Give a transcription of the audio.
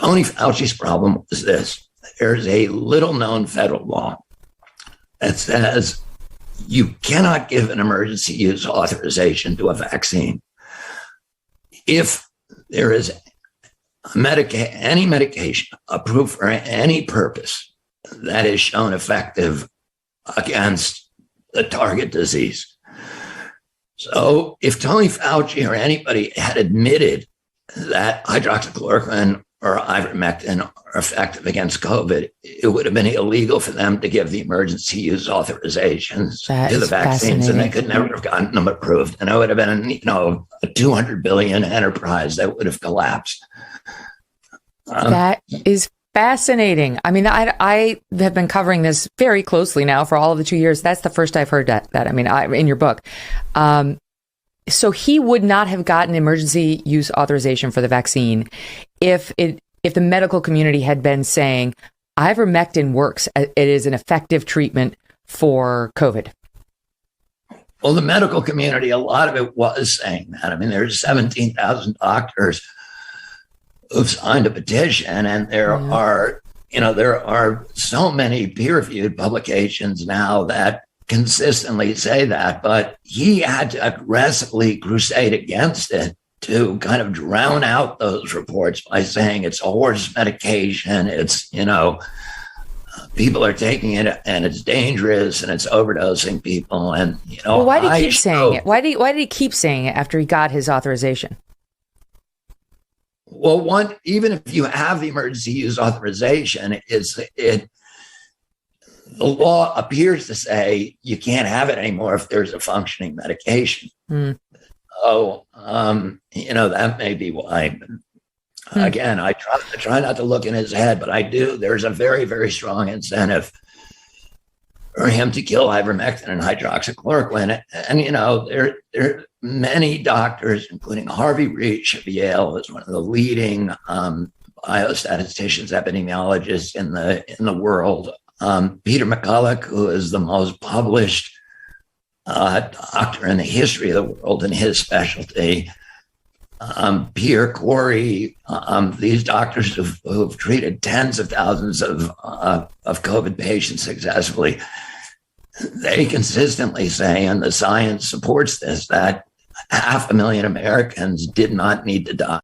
Tony Fauci's problem was this. There's a little-known federal law that says you cannot give an emergency use authorization to a vaccine if there is any medication approved for any purpose that is shown effective against the target disease. So if Tony Fauci or anybody had admitted that hydroxychloroquine or ivermectin are effective against COVID, it would have been illegal for them to give the emergency use authorizations to the vaccines, and they could never have gotten them approved. And it would have been, a 200 billion enterprise that would have collapsed. That is fascinating. I mean, I have been covering this very closely now for all of the 2 years. That's the first I've heard that. I mean, in your book. So he would not have gotten emergency use authorization for the vaccine if the medical community had been saying ivermectin works. It is an effective treatment for COVID. Well, the medical community, a lot of it was saying that. I mean, there's 17,000 doctors who've signed a petition, and there are so many peer-reviewed publications now that consistently say that, but he had to aggressively crusade against it to kind of drown out those reports by saying it's a horse medication, it's, people are taking it and it's dangerous and it's overdosing people. And, well, why did he keep saying it? Why did he keep saying it after he got his authorization? Well, even if you have the emergency use authorization, the law appears to say you can't have it anymore if there's a functioning medication. So, that may be why. Again, I try not to look in his head, but I do. There's a very, very strong incentive for him to kill ivermectin and hydroxychloroquine. And, there are many doctors, including Harvey Reich of Yale, who's one of the leading biostatisticians, epidemiologists in the world. Peter McCulloch, who is the most published doctor in the history of the world in his specialty. Pierre Corey, these doctors who've treated tens of thousands of COVID patients successfully, they consistently say, and the science supports this, that 500,000 Americans did not need to die